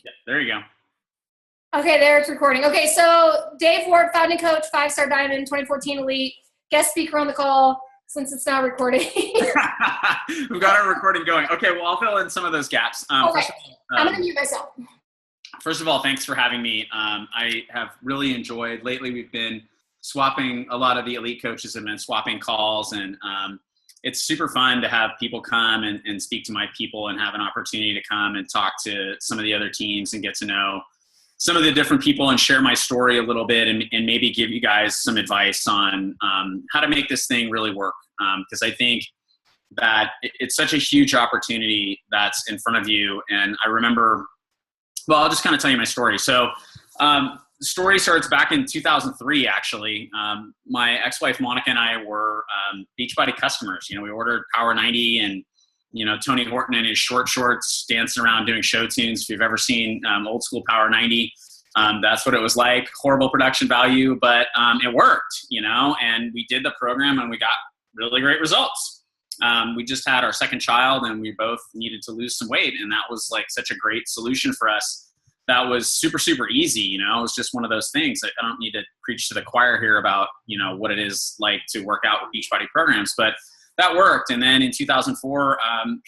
Yeah, there you go. Okay, there it's recording. Okay, so Dave Ward, founding coach, 5-star diamond, 2014 elite, guest speaker on the call since it's now recording. We've got our recording going. Okay, well, I'll fill in some of those gaps. Okay, I'm going to mute myself. First of all, thanks for having me. I have really enjoyed, lately we've been swapping, a lot of the elite coaches have been swapping calls, and it's super fun to have people come and speak to my people and have an opportunity to come and talk to some of the other teams and get to know some of the different people and share my story a little bit and maybe give you guys some advice on how to make this thing really work. Because I think that it's such a huge opportunity that's in front of you. And I remember, well, I'll just kind of tell you my story. So the story starts back in 2003, actually. My ex-wife, Monica, and I were Beachbody customers. You know, we ordered Power 90 and, you know, Tony Horton in his short shorts dancing around doing show tunes. If you've ever seen old school Power 90, that's what it was like. Horrible production value, but it worked, you know, and we did the program and we got really great results. We just had our second child and we both needed to lose some weight. And that was like such a great solution for us. That was super, super easy. You know, it was just one of those things. I don't need to preach to the choir here about, you know, what it is like to work out with Beachbody programs, but that worked. And then in 2004,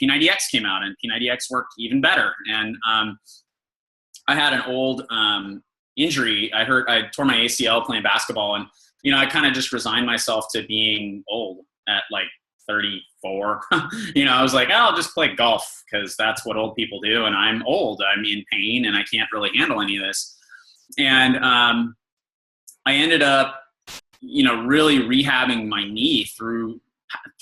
P90X came out and P90X worked even better. And I had an old injury. I tore my ACL playing basketball, and, you know, I kind of just resigned myself to being old at like 34. You know, I was like, oh, I'll just play golf because that's what old people do. And I'm old, I'm in pain and I can't really handle any of this. And I ended up, you know, really rehabbing my knee through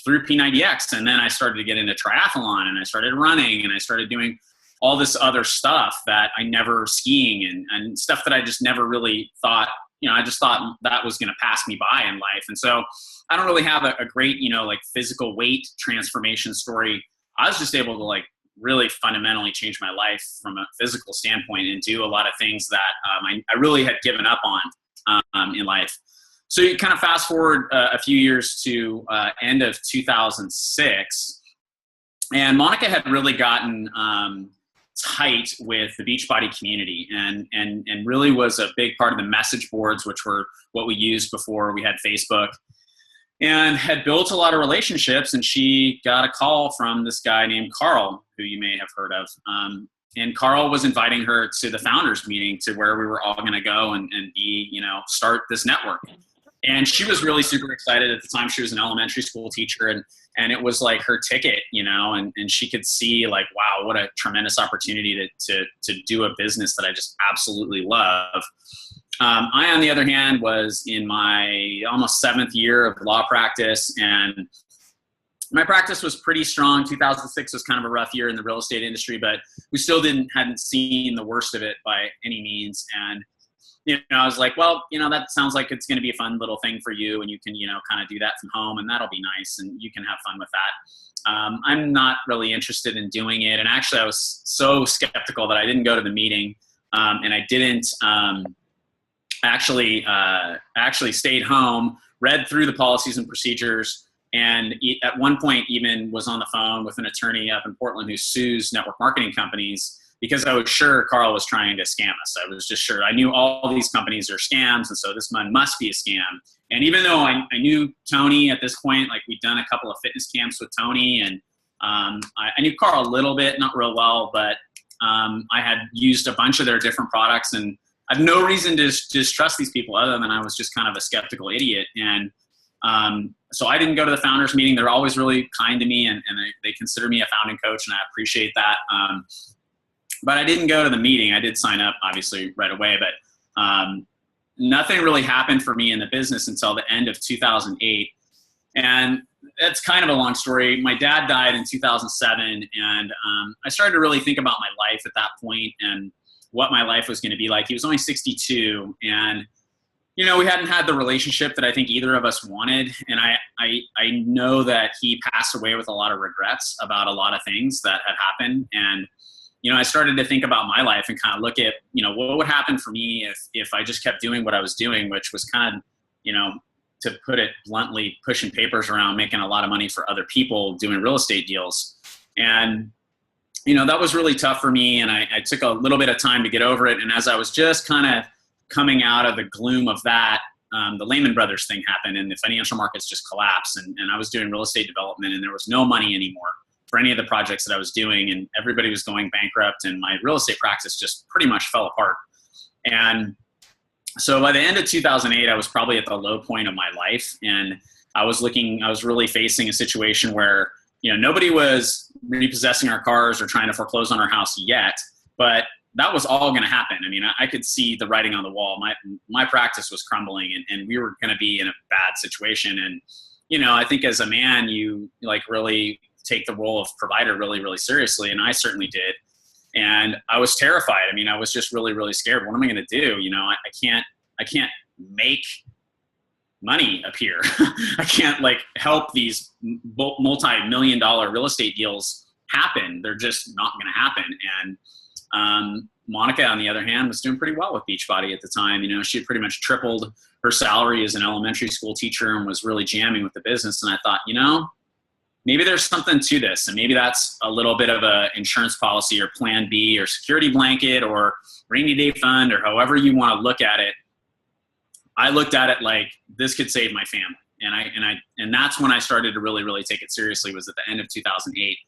P90X. And then I started to get into triathlon and I started running and I started doing all this other stuff that I never, skiing and stuff that I just never really thought, you know, I just thought that was going to pass me by in life. And so I don't really have a great, you know, like physical weight transformation story. I was just able to like really fundamentally change my life from a physical standpoint and do a lot of things that I really had given up on in life. So you kind of fast forward a few years to end of 2006, and Monica had really gotten tight with the Beachbody community and really was a big part of the message boards, which were what we used before we had Facebook, and had built a lot of relationships. And she got a call from this guy named Carl, who you may have heard of. And Carl was inviting her to the founders meeting, to where we were all going to go and be, you know, start this network. And she was really super excited. At the time, she was an elementary school teacher, and it was like her ticket, you know, and she could see like, wow, what a tremendous opportunity to do a business that I just absolutely love. I, on the other hand, was in my almost 7th year of law practice, and my practice was pretty strong. 2006 was kind of a rough year in the real estate industry, but we still hadn't seen the worst of it by any means. And, you know, I was like, well, you know, that sounds like it's going to be a fun little thing for you, and you can, you know, kind of do that from home, and that'll be nice, and you can have fun with that. I'm not really interested in doing it. And actually, I was so skeptical that I didn't go to the meeting, and I didn't actually stayed home, read through the policies and procedures, and at one point even was on the phone with an attorney up in Portland who sues network marketing companies, because I was sure Carl was trying to scam us. I was just sure. I knew all these companies are scams, and so this one must be a scam. And even though I knew Tony at this point, like we'd done a couple of fitness camps with Tony, and I knew Carl a little bit, not real well, but I had used a bunch of their different products, and I have no reason to distrust these people other than I was just kind of a skeptical idiot. And so I didn't go to the founders meeting. They're always really kind to me, and they consider me a founding coach, and I appreciate that. But I didn't go to the meeting. I did sign up, obviously, right away, but nothing really happened for me in the business until the end of 2008. And that's kind of a long story. My dad died in 2007, and I started to really think about my life at that point and what my life was going to be like. He was only 62, and, you know, we hadn't had the relationship that I think either of us wanted. And I know that he passed away with a lot of regrets about a lot of things that had happened. And, you know, I started to think about my life and kind of look at, you know, what would happen for me if I just kept doing what I was doing, which was kind of, you know, to put it bluntly, pushing papers around, making a lot of money for other people, doing real estate deals. And that was really tough for me, and I took a little bit of time to get over it. And as I was just kind of coming out of the gloom of that, the Lehman Brothers thing happened, and the financial markets just collapsed. And I was doing real estate development, and there was no money anymore for any of the projects that I was doing, and everybody was going bankrupt, and my real estate practice just pretty much fell apart. And so by the end of 2008, I was probably at the low point of my life, and I was really facing a situation where, nobody was repossessing our cars or trying to foreclose on our house yet, but that was all going to happen. I mean, I could see the writing on the wall. My practice was crumbling, and we were going to be in a bad situation. And, I think as a man, you really take the role of provider really, really seriously. And I certainly did. And I was terrified. I mean, I was just really, really scared. What am I going to do? I can't make money appear. I can't help these multi-million-dollar real estate deals happen. They're just not going to happen. And Monica, on the other hand, was doing pretty well with Beachbody at the time. She had pretty much tripled her salary as an elementary school teacher and was really jamming with the business. And I thought, maybe there's something to this, and maybe that's a little bit of a insurance policy or plan B or security blanket or rainy day fund or however you want to look at it. I looked at it like this could save my family. And that's when I started to really, really take it seriously, was at the end of 2008.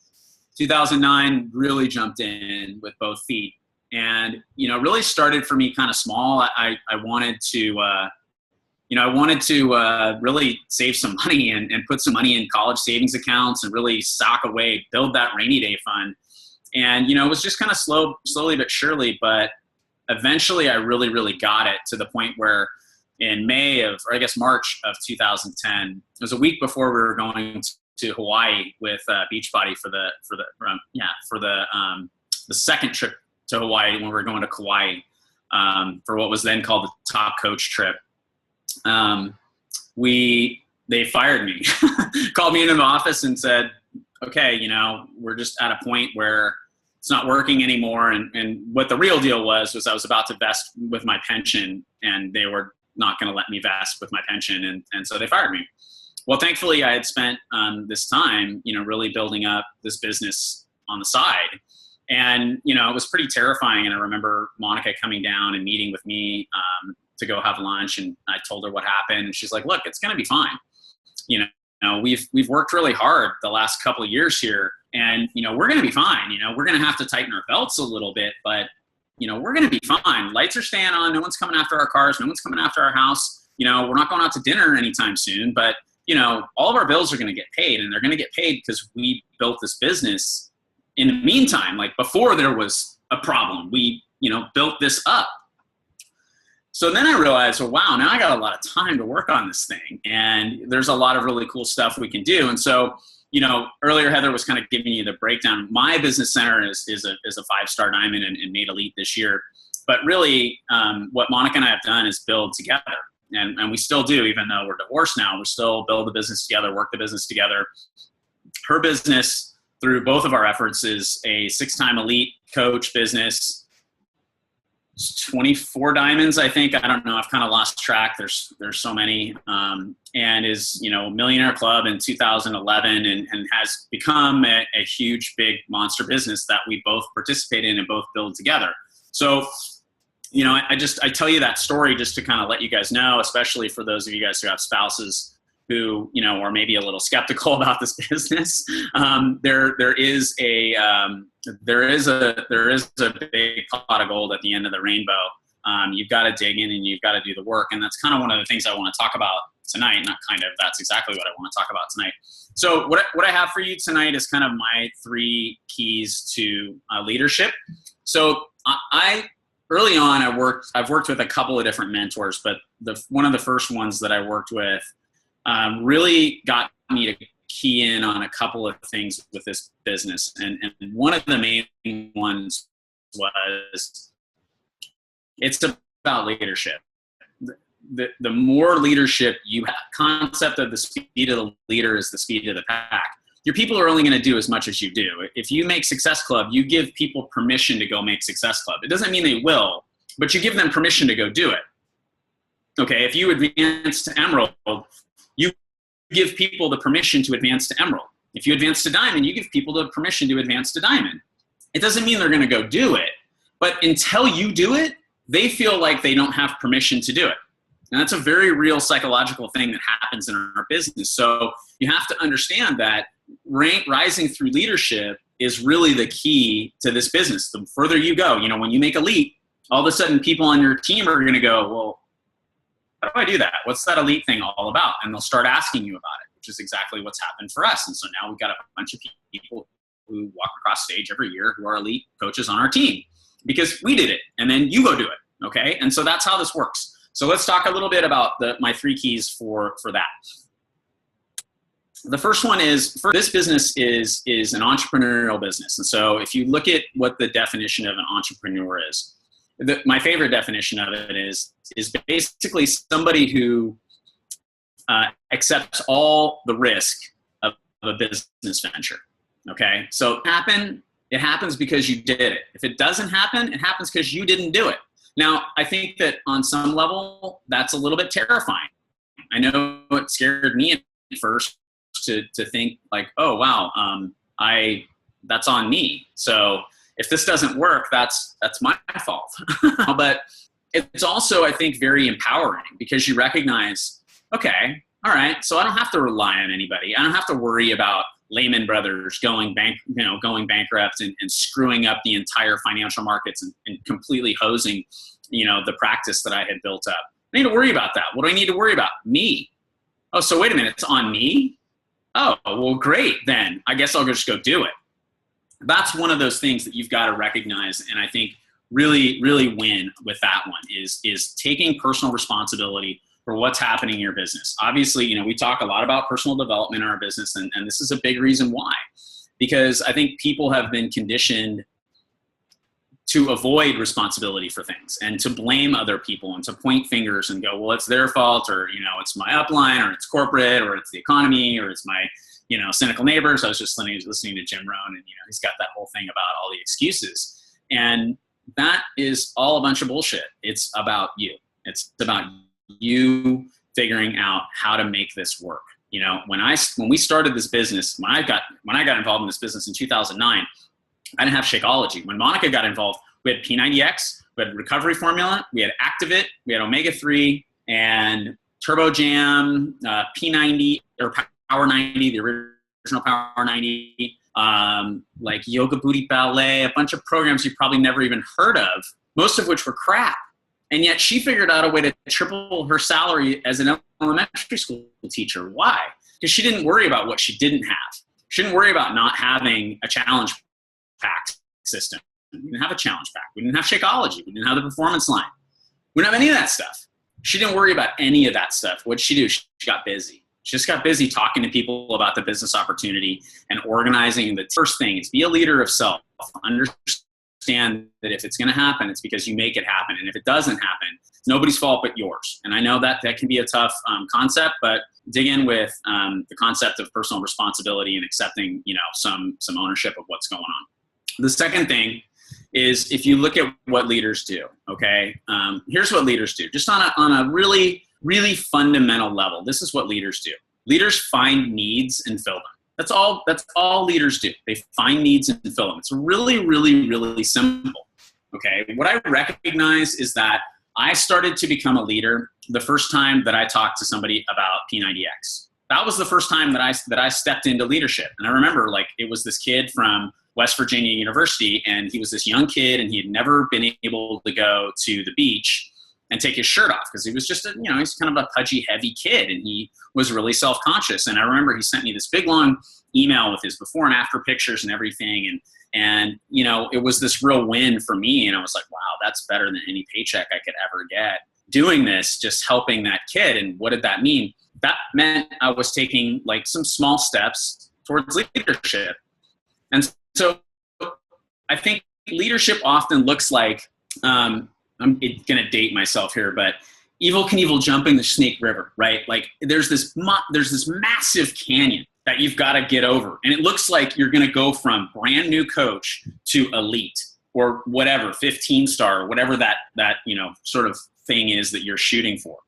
2009 really jumped in with both feet, and, really started for me kind of small. I wanted to, really save some money and put some money in college savings accounts and really sock away, build that rainy day fund. And, it was just kind of slowly but surely, but eventually I really, really got it to the point where in March of 2010, it was a week before we were going to Hawaii with Beachbody for the second trip to Hawaii, when we were going to Kauai for what was then called the Top Coach trip. They fired me, called me into the office and said, okay, we're just at a point where it's not working anymore. And what the real deal was I was about to vest with my pension, and they were not going to let me vest with my pension. And so they fired me. Well, thankfully I had spent this time, really building up this business on the side. And, it was pretty terrifying. And I remember Monica coming down and meeting with me to go have lunch. And I told her what happened. And she's like, look, it's going to be fine. We've worked really hard the last couple of years here, and, we're going to be fine. We're going to have to tighten our belts a little bit, but, we're going to be fine. Lights are staying on. No one's coming after our cars. No one's coming after our house. We're not going out to dinner anytime soon, but, all of our bills are going to get paid, and they're going to get paid because we built this business in the meantime. Before there was a problem, we, built this up. So then I realized, well, wow, now I got a lot of time to work on this thing, and there's a lot of really cool stuff we can do. And so, earlier Heather was kind of giving you the breakdown. My business center is a 5-star diamond and made elite this year. But really, what Monica and I have done is build together, and we still do, even though we're divorced now. We still build the business together, work the business together. Her business, through both of our efforts, is a 6-time elite coach business. 24 diamonds, I think. I don't know. I've kind of lost track. There's so many. And is, Millionaire Club in 2011 and has become a huge, big monster business that we both participate in and both build together. So, I tell you that story just to kind of let you guys know, especially for those of you guys who have spouses who, are maybe a little skeptical about this business. There is a big pot of gold at the end of the rainbow. You've got to dig in and you've got to do the work. And that's kind of one of the things I want to talk about tonight. That's exactly what I want to talk about tonight. So what I have for you tonight is kind of my 3 keys to leadership. So early on, I've worked with a couple of different mentors, but one of the first ones that I worked with really got me to key in on a couple of things with this business. And one of the main ones was, it's about leadership. The more leadership you have, concept of the speed of the leader is the speed of the pack. Your people are only going to do as much as you do. If you make Success Club, you give people permission to go make Success Club. It doesn't mean they will, but you give them permission to go do it. Okay, if you advance to Emerald, you give people the permission to advance to Emerald. If you advance to Diamond, you give people the permission to advance to Diamond. It doesn't mean they're going to go do it, but until you do it, they feel like they don't have permission to do it. And that's a very real psychological thing that happens in our business. So you have to understand that rising through leadership is really the key to this business. The further you go, you know, when you make elite, all of a sudden people on your team are going to go, well, how do I do that? What's that elite thing all about? And they'll start asking you about it, which is exactly what's happened for us. And so now we've got a bunch of people who walk across stage every year who are elite coaches on our team because we did it, and then you go do it, okay? And so that's how this works. So let's talk a little bit about my 3 keys for that. The first one is, this business is an entrepreneurial business. And so if you look at what the definition of an entrepreneur is, my favorite definition of it is basically somebody who accepts all the risk of a business venture. Okay, so it happens because you did it. If it doesn't happen, it happens because you didn't do it. Now, I think that on some level, that's a little bit terrifying. I know it scared me at first to think like, oh, wow, that's on me. So if this doesn't work, that's my fault. But it's also, I think, very empowering because you recognize, okay, all right, so I don't have to rely on anybody. I don't have to worry about Lehman Brothers going bankrupt and screwing up the entire financial markets and completely hosing, the practice that I had built up. I need to worry about that. What do I need to worry about? Me. Oh, so wait a minute, it's on me? Oh, well, great, then. I guess I'll just go do it. That's one of those things that you've got to recognize, and I think really, really win with that one is taking personal responsibility for what's happening in your business. Obviously, we talk a lot about personal development in our business, and this is a big reason why. Because I think people have been conditioned to avoid responsibility for things and to blame other people and to point fingers and go, well, it's their fault, or, it's my upline, or it's corporate, or it's the economy, or it's my, cynical neighbors. I was just listening to Jim Rohn, and, he's got that whole thing about all the excuses. And that is all a bunch of bullshit. It's about you. It's about you figuring out how to make this work. When we started this business, when I got involved in this business in 2009, I didn't have Shakeology. When Monica got involved, we had P90X, we had Recovery Formula, we had Activit, we had Omega-3, and Turbo Jam, P90 or Power 90, the original Power 90, like Yoga Booty Ballet, a bunch of programs you probably never even heard of, most of which were crap. And yet she figured out a way to triple her salary as an elementary school teacher. Why? Because she didn't worry about what she didn't have. She didn't worry about not having a challenge pack system. We didn't have a challenge pack. We didn't have Shakeology. We didn't have the performance line. We didn't have any of that stuff. She didn't worry about any of that stuff. What did she do? She got busy. She just got busy talking to people about the business opportunity and organizing. The first thing is be a leader of self. Understand that if it's going to happen, it's because you make it happen. And if it doesn't happen, it's nobody's fault but yours. And I know that can be a tough concept, but dig in with the concept of personal responsibility and accepting, some ownership of what's going on. The second thing is if you look at what leaders do, okay, here's what leaders do. Just on a really, really fundamental level, this is what leaders do. Leaders find needs and fill them. That's all leaders do. They find needs and fill them. It's really, really, really simple. Okay. What I recognize is that I started to become a leader the first time that I talked to somebody about P90X. That was the first time that I stepped into leadership. And I remember it was this kid from West Virginia University, and he was this young kid, and he had never been able to go to the beach and take his shirt off because he was just he's kind of a pudgy, heavy kid, and he was really self-conscious. And I remember he sent me this big, long email with his before and after pictures and everything. And it was this real win for me. And I was like, wow, that's better than any paycheck I could ever get doing this, just helping that kid. And what did that mean? That meant I was taking some small steps towards leadership. And so I think leadership often looks like, I'm going to date myself here, but Evel Knievel jumping the Snake River, right? There's this massive canyon that you've got to get over. And it looks like you're going to go from brand new coach to elite or whatever, 15-star, or whatever that sort of thing is that you're shooting for.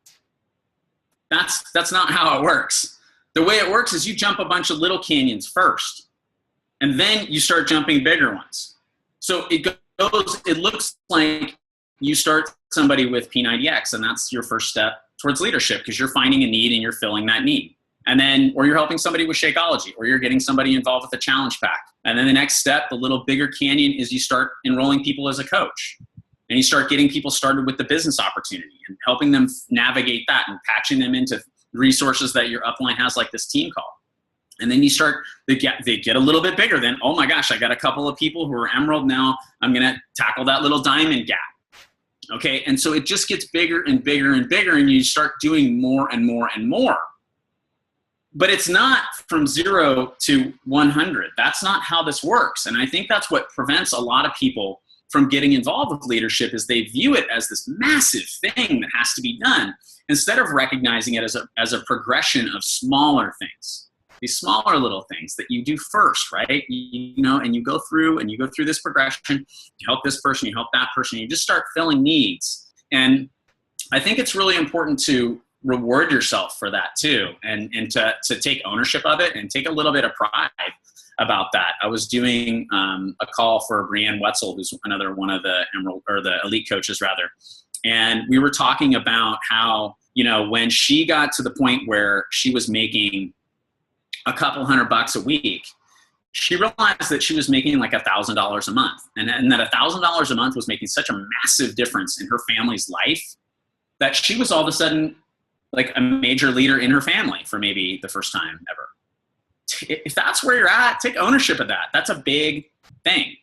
That's not how it works. The way it works is you jump a bunch of little canyons first, and then you start jumping bigger ones. So it looks like you start somebody with P90X, and that's your first step towards leadership, because you're finding a need and you're filling that need. And then, or you're helping somebody with Shakeology, or you're getting somebody involved with a challenge pack. And then the next step, the little bigger canyon, is you start enrolling people as a coach. And you start getting people started with the business opportunity and helping them navigate that and patching them into resources that your upline has, like this team call. And then they get a little bit bigger. Then, oh my gosh, I got a couple of people who are Emerald now. I'm going to tackle that little diamond gap. Okay. And so it just gets bigger and bigger and bigger, and you start doing more and more and more. But it's not from 0 to 100. That's not how this works. And I think that's what prevents a lot of people from getting involved with leadership, is they view it as this massive thing that has to be done, instead of recognizing it as a progression of smaller things. These smaller little things that you do first, right? You know, and you go through this progression, you help this person, you help that person, you just start filling needs. And I think it's really important to reward yourself for that too, and to take ownership of it and take a little bit of pride about that. I was doing a call for Brianne Wetzel, who's another one of the Emerald, or the elite coaches rather. And we were talking about how, you know, when she got to the point where she was making a couple $100 a week, she realized that she was making like $1,000 a month. And that $1,000 a month was making such a massive difference in her family's life that she was all of a sudden like a major leader in her family for maybe the first time ever. If that's where you're at, take ownership of that. That's a big thing.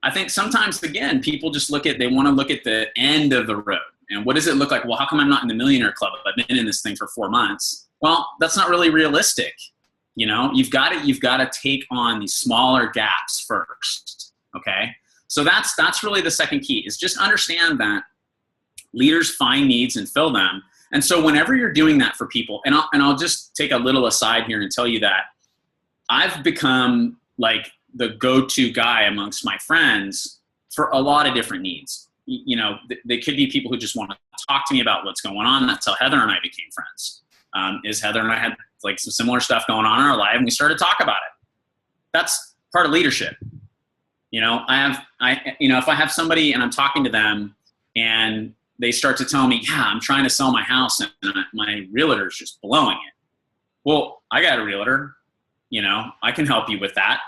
I think sometimes, again, people just they want to look at the end of the road. And what does it look like? Well, how come I'm not in the Millionaire Club? I've been in this thing for 4 months. Well, that's not really realistic. You know, you've got to take on these smaller gaps first. Okay. So that's really the second key, is just understand that leaders find needs and fill them. And so whenever you're doing that for people, and I'll just take a little aside here and tell you that I've become like the go-to guy amongst my friends for a lot of different needs. You know, they could be people who just want to talk to me about what's going on. That's how Heather and I became friends. Is Heather and I had like some similar stuff going on in our life, and we started to talk about it. That's part of leadership. You know, if I have somebody and I'm talking to them and they start to tell me, yeah, I'm trying to sell my house and my realtor's just blowing it. Well, I got a realtor, you know, I can help you with that.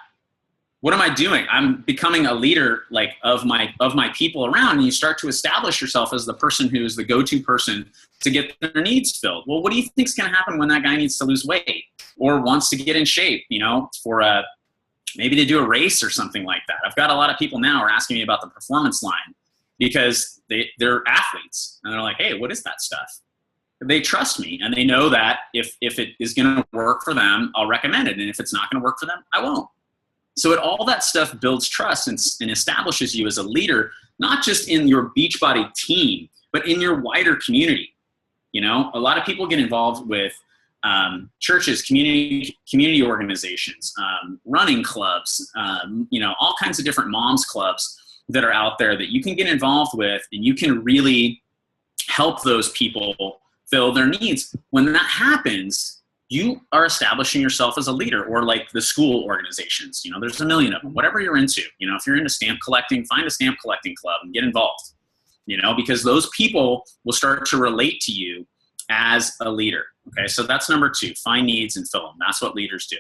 What am I doing? I'm becoming a leader like of my people around, and you start to establish yourself as the person who's the go-to person to get their needs filled. Well, what do you think is going to happen when that guy needs to lose weight or wants to get in shape, you know, for maybe to do a race or something like that? I've got a lot of people now are asking me about the performance line, because they're athletes, and they're like, hey, what is that stuff? They trust me, and they know that if it is going to work for them, I'll recommend it. And if it's not going to work for them, I won't. So all that stuff builds trust and establishes you as a leader, not just in your Beachbody team, but in your wider community. You know, a lot of people get involved with churches, community organizations, running clubs, you know, all kinds of different moms clubs that are out there that you can get involved with, and you can really help those people fill their needs. When that happens, you are establishing yourself as a leader. Or like the school organizations, you know, there's a million of them, whatever you're into. You know, if you're into stamp collecting, find a stamp collecting club and get involved, you know, because those people will start to relate to you as a leader. Okay. So that's number 2, find needs and fill them. That's what leaders do.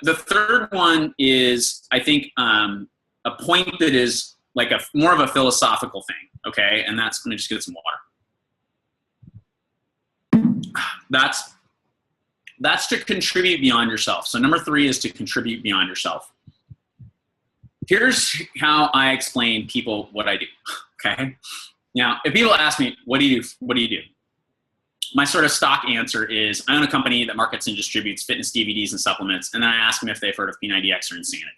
The third one is, I think, a point that is like more of a philosophical thing. Okay. And that's, let me just get some water. That's to contribute beyond yourself. So number 3 is to contribute beyond yourself. Here's how I explain people what I do. Okay. Now, if people ask me, what do you do? My sort of stock answer is, I own a company that markets and distributes fitness DVDs and supplements. And then I ask them if they've heard of P90X or Insanity.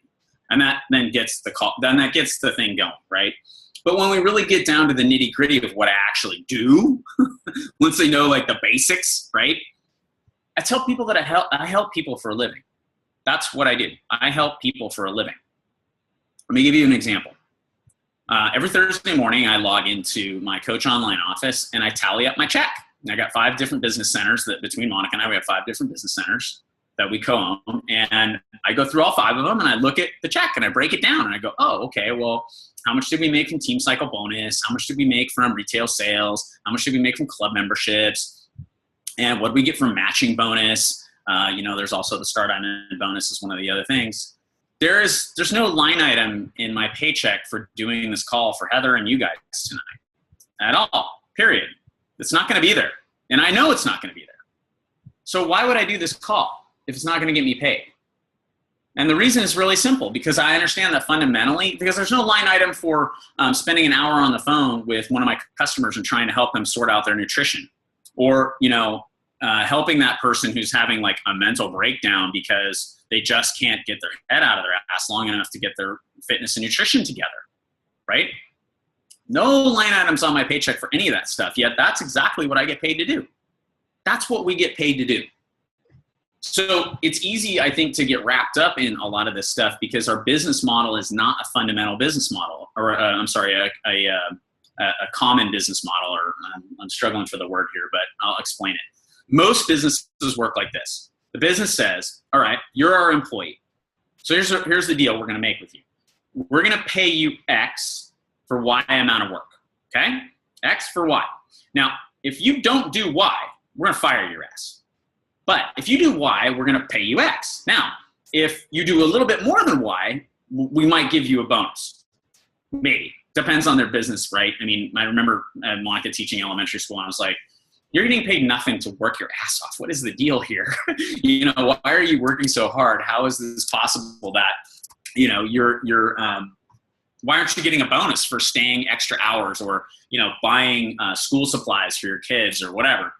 And that then gets the call, then that gets the thing going, right? But when we really get down to the nitty gritty of what I actually do, once they know like the basics, right? I tell people that I help people for a living. That's what I do. I help people for a living. Let me give you an example. Every Thursday morning, I log into my Coach Online office and I tally up my check. And I got 5 different business centers that between Monica and I, we have 5 different business centers. that we co-own, and I go through all 5 of them and I look at the check and I break it down and I go, oh, okay, well, how much did we make from team cycle bonus? How much did we make from retail sales? How much did we make from club memberships? And what did we get from matching bonus? There's also the Star Diamond bonus is one of the other things. There's no line item in my paycheck for doing this call for Heather and you guys tonight at all, period. It's not going to be there. And I know it's not going to be there. So why would I do this call if it's not going to get me paid? And the reason is really simple, because I understand that fundamentally, because there's no line item for spending an hour on the phone with one of my customers and trying to help them sort out their nutrition, or, helping that person who's having like a mental breakdown because they just can't get their head out of their ass long enough to get their fitness and nutrition together, right? No line items on my paycheck for any of that stuff, yet that's exactly what I get paid to do. That's what we get paid to do. So it's easy, I think, to get wrapped up in a lot of this stuff because our business model is not a fundamental business model, or a common business model, or I'm struggling for the word here, but I'll explain it. Most businesses work like this. The business says, all right, you're our employee. So here's the deal we're going to make with you. We're going to pay you X for Y amount of work, okay? X for Y. Now, if you don't do Y, we're going to fire your ass. But if you do Y, we're going to pay you X. Now, if you do a little bit more than Y, we might give you a bonus. Maybe. Depends on their business, right? I mean, I remember Monica teaching elementary school, and I was like, you're getting paid nothing to work your ass off. What is the deal here? Why are you working so hard? How is this possible that, why aren't you getting a bonus for staying extra hours, or, buying school supplies for your kids or whatever,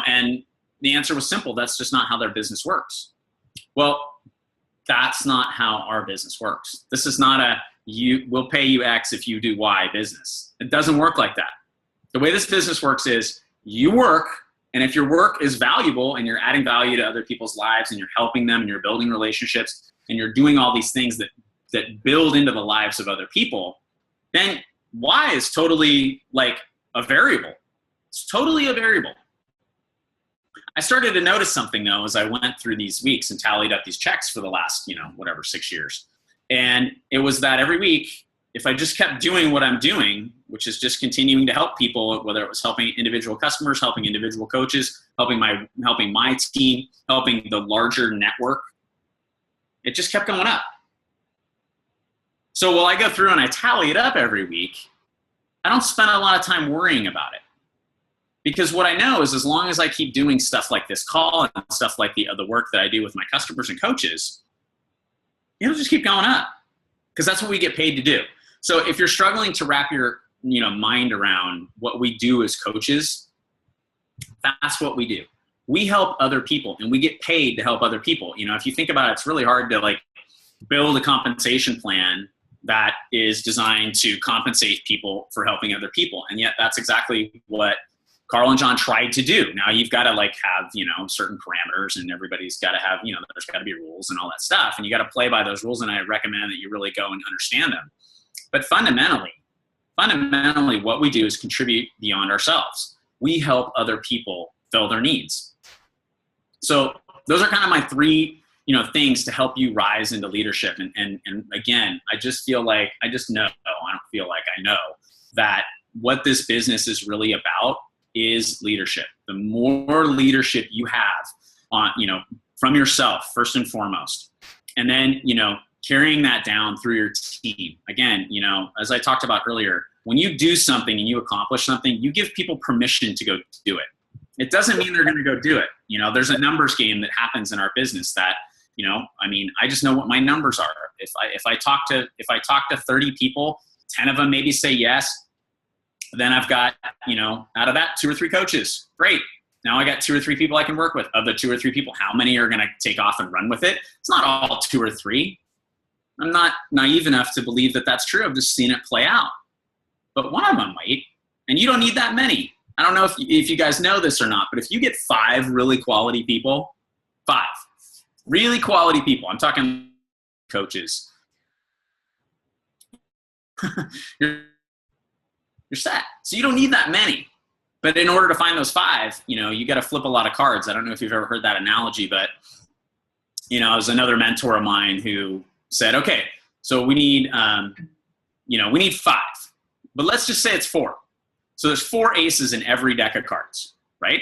and the answer was simple. That's just not how their business works. Well, that's not how our business works. This is not we'll pay you X if you do Y business. It doesn't work like that. The way this business works is you work, and if your work is valuable and you're adding value to other people's lives and you're helping them and you're building relationships and you're doing all these things that build into the lives of other people, then Y is totally like a variable. It's totally a variable. I started to notice something, though, as I went through these weeks and tallied up these checks for the last, 6 years. And it was that every week, if I just kept doing what I'm doing, which is just continuing to help people, whether it was helping individual customers, helping individual coaches, helping my team, helping the larger network, it just kept going up. So while I go through and I tally it up every week, I don't spend a lot of time worrying about it. Because what I know is as long as I keep doing stuff like this call and stuff like the work that I do with my customers and coaches, it'll just keep going up, because that's what we get paid to do. So if you're struggling to wrap your mind around what we do as coaches, that's what we do. We help other people, and we get paid to help other people. If you think about it, it's really hard to build a compensation plan that is designed to compensate people for helping other people. And yet that's exactly what Carl and John tried to do. Now you've got to have, certain parameters, and everybody's got to have, there's got to be rules and all that stuff. And you got to play by those rules. And I recommend that you really go and understand them. But fundamentally, what we do is contribute beyond ourselves. We help other people fill their needs. So those are kind of my 3, things to help you rise into leadership. And again, I know, I don't feel like I know that what this business is really about is leadership. The more leadership you have on, from yourself, first and foremost, and then, carrying that down through your team. Again, as I talked about earlier, when you do something and you accomplish something, you give people permission to go do it. It doesn't mean they're going to go do it. There's a numbers game that happens in our business that, I just know what my numbers are. If I talk to 30 people, 10 of them maybe say yes. Then I've got, out of that, 2 or 3 coaches. Great. Now I got 2 or 3 people I can work with. Of the 2 or 3 people, how many are going to take off and run with it? It's not all 2 or 3. I'm not naive enough to believe that that's true. I've just seen it play out. But one of them might, and you don't need that many. I don't know if you guys know this or not, but if you get 5 really quality people, 5 really quality people, I'm talking coaches, you're set. So you don't need that many. But in order to find those 5, you got to flip a lot of cards. I don't know if you've ever heard that analogy, but it was another mentor of mine who said, okay, so we need, we need 5, but let's just say it's 4. So there's 4 aces in every deck of cards, right?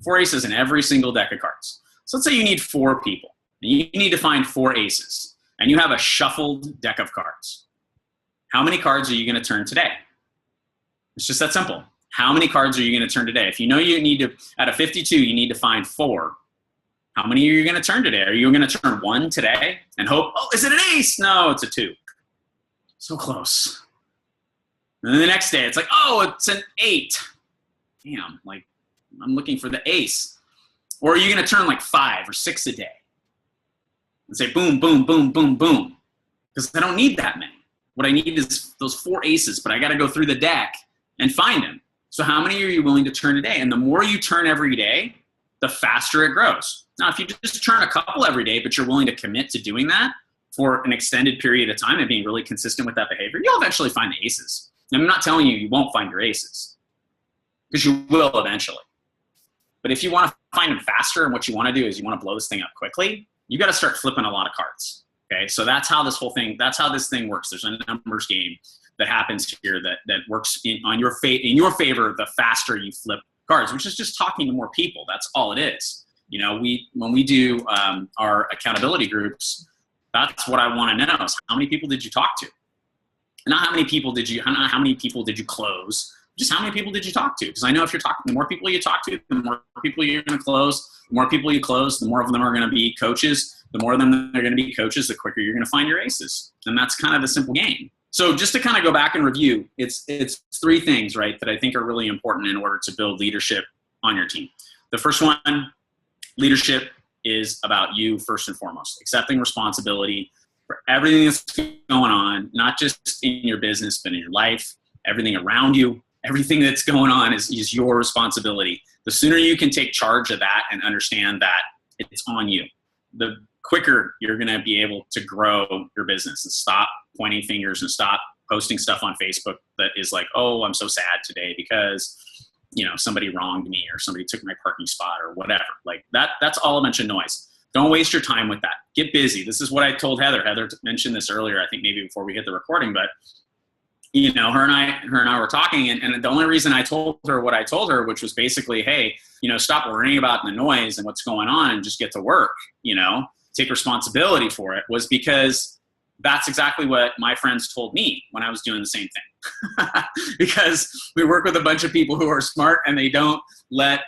4 aces in every single deck of cards. So let's say you need 4 people. And you need to find 4 aces. And you have a shuffled deck of cards. How many cards are you going to turn today? It's just that simple. How many cards are you going to turn today? If you know you need to, out of 52, you need to find 4. How many are you going to turn today? Are you going to turn 1 today and hope, oh, is it an ace? No, it's a 2. So close. And then the next day, it's like, oh, it's an 8. Damn, like, I'm looking for the ace. Or are you going to turn like 5 or 6 a day? And say, boom, boom, boom, boom, boom. Because I don't need that many. What I need is those 4 aces, but I got to go through the deck and find them. So how many are you willing to turn a day? And the more you turn every day, the faster it grows. Now, if you just turn a couple every day, but you're willing to commit to doing that for an extended period of time and being really consistent with that behavior, you'll eventually find the aces. And I'm not telling you won't find your aces, because you will eventually. But if you want to find them faster, and what you want to do is you want to blow this thing up quickly, you got to start flipping a lot of cards. Okay, so that's how this thing works. There's a numbers game that happens here that works in your favor the faster you flip cards, which is just talking to more people. That's all it is. When we do our accountability groups, that's what I want to know is how many people did you talk to? Not how many people did you close, just how many people did you talk to? Because I know if you're talking, the more people you talk to, the more people you're going to close. The more people you close, the more of them are going to be coaches. The more of them are going to be coaches, the quicker you're going to find your aces. And that's kind of the simple game. So just to kind of go back and review, it's 3 things, right, that I think are really important in order to build leadership on your team. The first one, leadership is about you first and foremost, accepting responsibility for everything that's going on, not just in your business, but in your life, everything around you. Everything that's going on is your responsibility. The sooner you can take charge of that and understand that it's on you, the quicker you're going to be able to grow your business and stop pointing fingers and stop posting stuff on Facebook that is like, oh, I'm so sad today because, somebody wronged me or somebody took my parking spot or whatever. Like that's all a bunch of noise. Don't waste your time with that. Get busy. This is what I told Heather. Heather mentioned this earlier, I think maybe before we hit the recording, but her and I were talking, and the only reason I told her what I told her, which was basically, hey, stop worrying about the noise and what's going on and just get to work, take responsibility for it, was because that's exactly what my friends told me when I was doing the same thing. Because we work with a bunch of people who are smart, and we don't let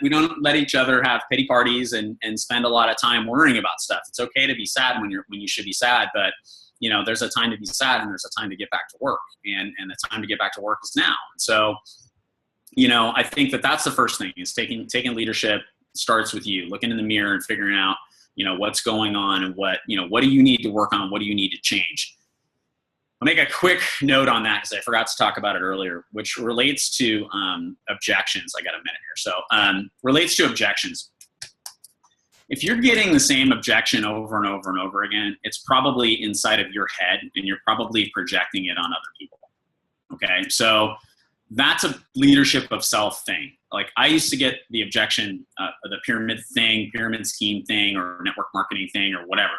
each other have pity parties and spend a lot of time worrying about stuff. It's okay to be sad when you should be sad, but there's a time to be sad and there's a time to get back to work, and the time to get back to work is now. So, I think that's the first thing is taking leadership starts with you, looking in the mirror and figuring out, what's going on and what do you need to work on? What do you need to change? I'll make a quick note on that because I forgot to talk about it earlier, which relates to objections. I got a minute here. So relates to objections. If you're getting the same objection over and over and over again, it's probably inside of your head and you're probably projecting it on other people. Okay, so that's a leadership of self thing. Like I used to get the objection, the pyramid scheme thing, or network marketing thing, or whatever.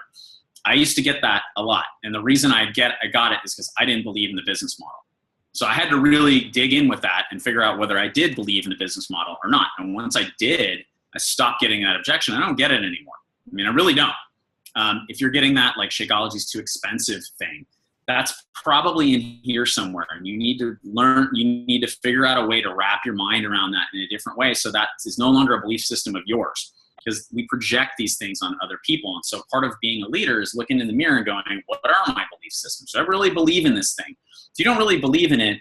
I used to get that a lot. And the reason I got it is because I didn't believe in the business model. So I had to really dig in with that and figure out whether I did believe in the business model or not. And once I did, I stopped getting that objection. I don't get it anymore. I mean, I really don't. If you're getting that like Shakeology's too expensive thing, that's probably in here somewhere. And you need to figure out a way to wrap your mind around that in a different way. So that is no longer a belief system of yours, because we project these things on other people. And so part of being a leader is looking in the mirror and going, what are my belief systems? Do I really believe in this thing? If you don't really believe in it,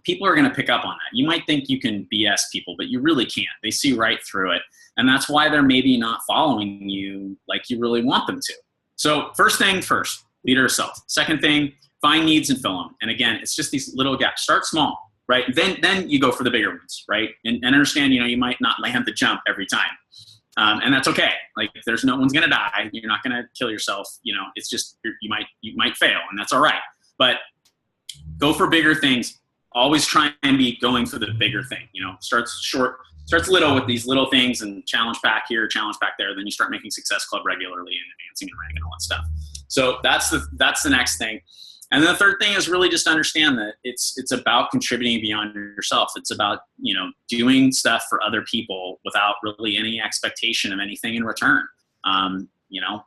people are going to pick up on that. You might think you can BS people, but you really can't. They see right through it. And that's why they're maybe not following you like you really want them to. So first thing first, leader of self. Second thing, find needs and fill them. And again, it's just these little gaps. Start small, right? Then you go for the bigger ones, right? And understand, you might not land the jump every time. And that's okay. Like there's no one's going to die. You're not going to kill yourself. It's just, you might fail, and that's all right. But go for bigger things. Always try and be going for the bigger thing. Start short, starts little with these little things and challenge pack here, challenge pack there. Then you start making Success Club regularly and advancing and ranking and all that stuff. So that's the next thing. And then the third thing is really just understand that it's about contributing beyond yourself. It's about, doing stuff for other people without really any expectation of anything in return.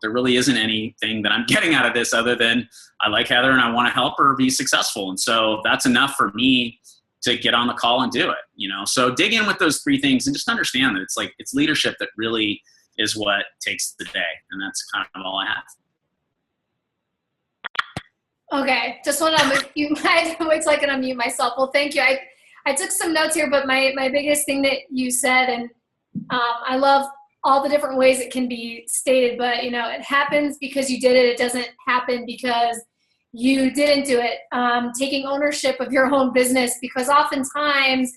There really isn't anything that I'm getting out of this other than I like Heather and I want to help her be successful. And so that's enough for me to get on the call and do it, So dig in with those three things and just understand that it's leadership that really is what takes the day. And that's kind of all I have. Okay, just want to you might wait till I can unmute myself. Well, thank you. I took some notes here, but my biggest thing that you said, and I love all the different ways it can be stated, but it happens because you did it. It doesn't happen because you didn't do it. Taking ownership of your own business, because oftentimes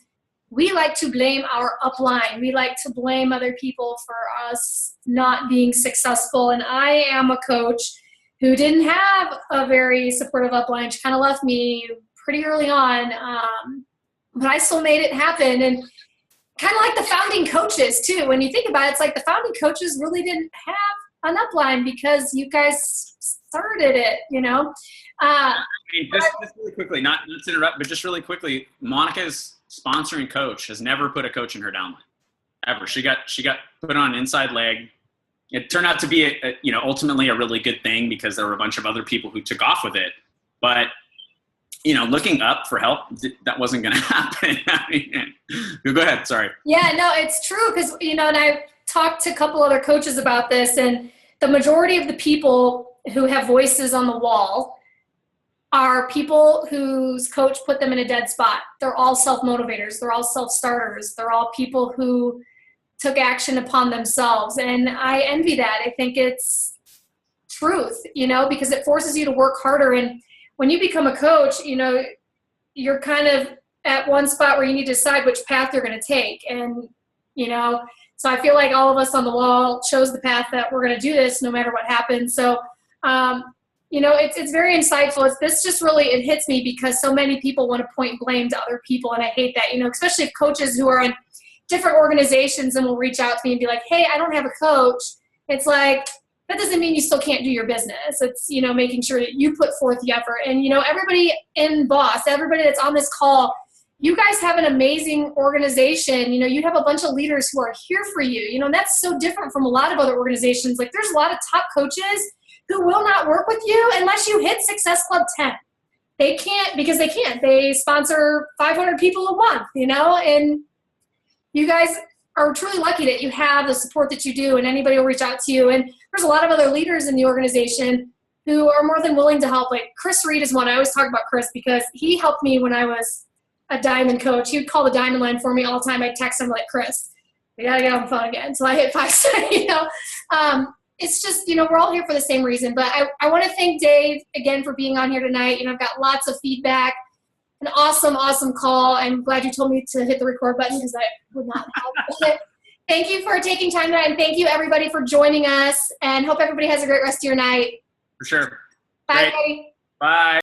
we like to blame our upline. We like to blame other people for us not being successful. And I am a coach who didn't have a very supportive upline. She kind of left me pretty early on, but I still made it happen. And kind of like the founding coaches too. When you think about it, it's like the founding coaches really didn't have an upline because you guys started it, Just really quickly, not to interrupt, but just really quickly, Monica's sponsoring coach has never put a coach in her downline, ever. She got put on an inside leg. It turned out to be ultimately a really good thing because there were a bunch of other people who took off with it. But, looking up for help, that wasn't going to happen. Go ahead. Sorry. Yeah, no, it's true. Because, and I've talked to a couple other coaches about this, and the majority of the people who have voices on the wall are people whose coach put them in a dead spot. They're all self-motivators. They're all self-starters. They're all people who took action upon themselves. And I envy that. I think it's truth, because it forces you to work harder. And when you become a coach, you're kind of at one spot where you need to decide which path you're going to take. And, so I feel like all of us on the wall chose the path that we're going to do this no matter what happens. So, it's very insightful. This just really, it hits me because so many people want to point blame to other people. And I hate that, especially if coaches who are in different organizations and will reach out to me and be like, hey, I don't have a coach. It's like, that doesn't mean you still can't do your business. It's, making sure that you put forth the effort. And, everybody in Boss, everybody that's on this call, you guys have an amazing organization. You have a bunch of leaders who are here for you. And that's so different from a lot of other organizations. Like there's a lot of top coaches who will not work with you unless you hit Success Club 10. They can't because they can't. They sponsor 500 people a month, and you guys are truly lucky that you have the support that you do, and anybody will reach out to you. And there's a lot of other leaders in the organization who are more than willing to help. Like Chris Reed is one. I always talk about Chris because he helped me when I was a diamond coach. He would call the diamond line for me all the time. I'd text him like, Chris, we got to get on the phone again. So I hit 5. It's just, we're all here for the same reason. But I want to thank Dave again for being on here tonight. I've got lots of feedback. An awesome, awesome call. I'm glad you told me to hit the record button because I would not have. Thank you for taking time tonight, and thank you everybody for joining us, and hope everybody has a great rest of your night. For sure. Bye. Great. Bye.